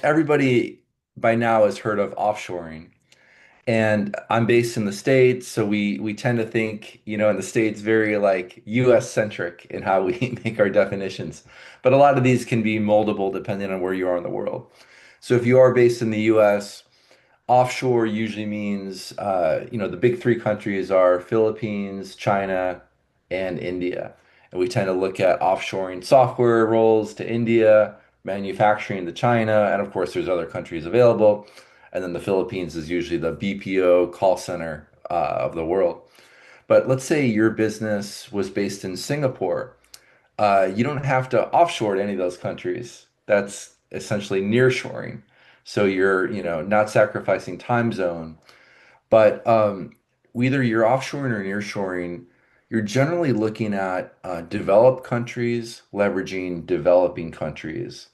most everybody by now has heard of offshoring. And I'm based in the States, so we tend to think, in the States very like US centric in how we make our definitions. But a lot of these can be moldable depending on where you are in the world. So if you are based in the US, offshore usually means, the big three countries are Philippines, China, and India. And we tend to look at offshoring software roles to India, manufacturing to China, and of course, there's other countries available. And then the Philippines is usually the BPO call center of the world. But let's say your business was based in Singapore. You don't have to offshore to any of those countries. That's essentially nearshoring. So you're, not sacrificing time zone, but either you're offshoring or nearshoring, you're generally looking at developed countries leveraging developing countries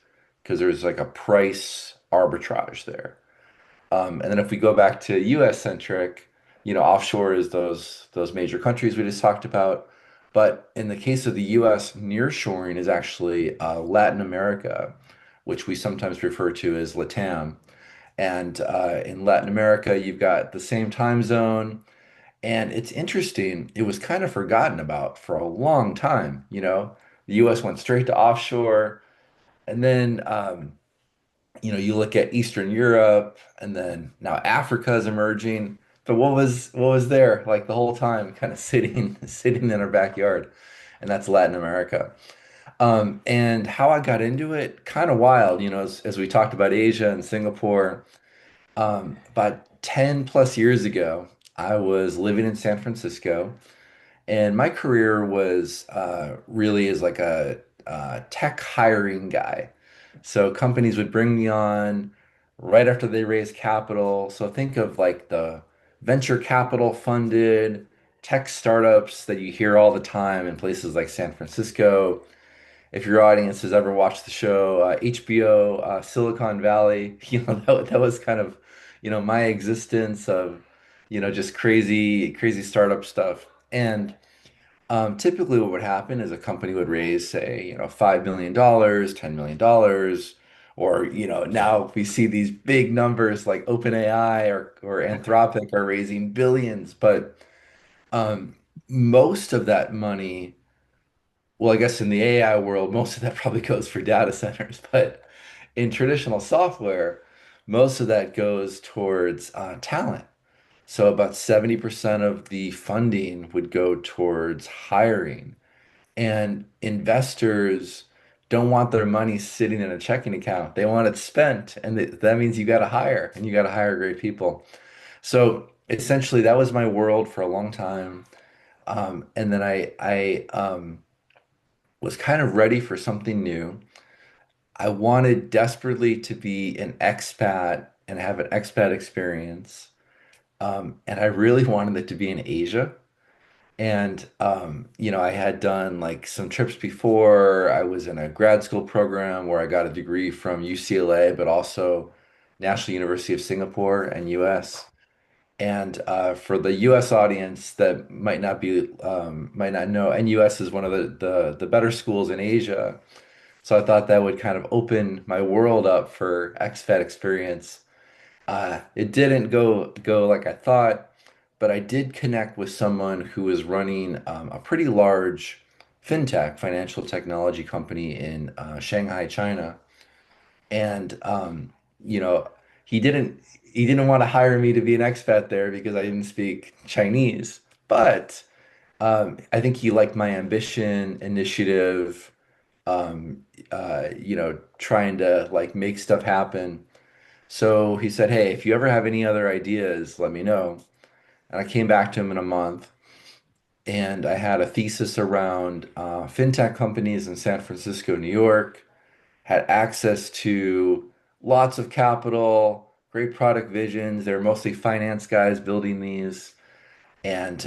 because there's like a price arbitrage there. And then if we go back to US centric, offshore is those major countries we just talked about. But in the case of the US, nearshoring is actually Latin America, which we sometimes refer to as LATAM. And in Latin America, you've got the same time zone. And it's interesting, it was kind of forgotten about for a long time. The US went straight to offshore. And then you look at Eastern Europe and then now Africa is emerging. But what was there like the whole time kind of sitting sitting in our backyard? And that's Latin America. And how I got into it, kind of wild, as we talked about Asia and Singapore. About 10 plus years ago, I was living in San Francisco, and my career was really as like a tech hiring guy. So companies would bring me on right after they raise capital. So think of like the venture capital funded tech startups that you hear all the time in places like San Francisco. If your audience has ever watched the show HBO Silicon Valley, that was kind of, my existence of, just crazy, crazy startup stuff. And typically, what would happen is a company would raise, say, $5 million, $10 million, or now we see these big numbers like OpenAI or Anthropic are raising billions, but um, most of that money, well, I guess in the AI world, most of that probably goes for data centers, but in traditional software, most of that goes towards talent. So about 70% of the funding would go towards hiring. And investors don't want their money sitting in a checking account. They want it spent. And that means you got to hire and you got to hire great people. So essentially, that was my world for a long time. And then I was kind of ready for something new. I wanted desperately to be an expat and have an expat experience. And I really wanted it to be in Asia. And I had done like some trips before. I was in a grad school program where I got a degree from UCLA, but also National University of Singapore and US. And for the US audience that might not know, NUS is one of the better schools in Asia. So I thought that would kind of open my world up for expat experience. It didn't go like I thought, but I did connect with someone who was running a pretty large fintech financial technology company in Shanghai, China, and you know he didn't want to hire me to be an expat there because I didn't speak Chinese, but I think he liked my ambition, initiative, trying to like make stuff happen. So he said, "Hey, if you ever have any other ideas, let me know." And I came back to him in a month, and I had a thesis around fintech companies in San Francisco, New York, had access to lots of capital, great product visions. They were mostly finance guys building these, and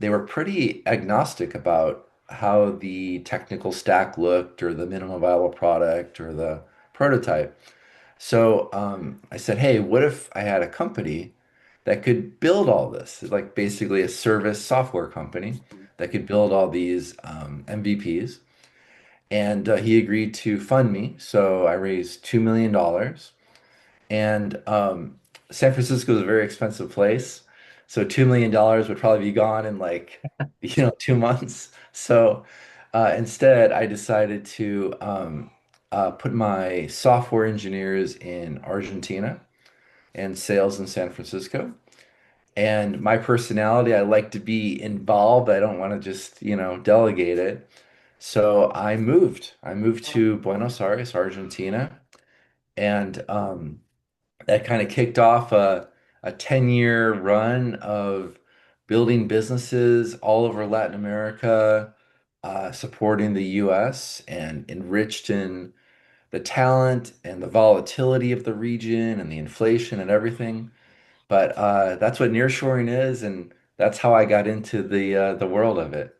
they were pretty agnostic about how the technical stack looked, or the minimum viable product, or the prototype. So I said, hey, what if I had a company that could build all this? It's like basically a service software company that could build all these MVPs. And he agreed to fund me. So I raised $2 million. And San Francisco is a very expensive place. So $2 million would probably be gone in like, 2 months. So instead, I decided to put my software engineers in Argentina and sales in San Francisco. And my personality, I like to be involved. I don't want to just, delegate it. So I moved. I moved to Buenos Aires, Argentina, and that kind of kicked off a 10-year run of building businesses all over Latin America, supporting the US and enriched in the talent and the volatility of the region and the inflation and everything. But that's what nearshoring is, and that's how I got into the world of it.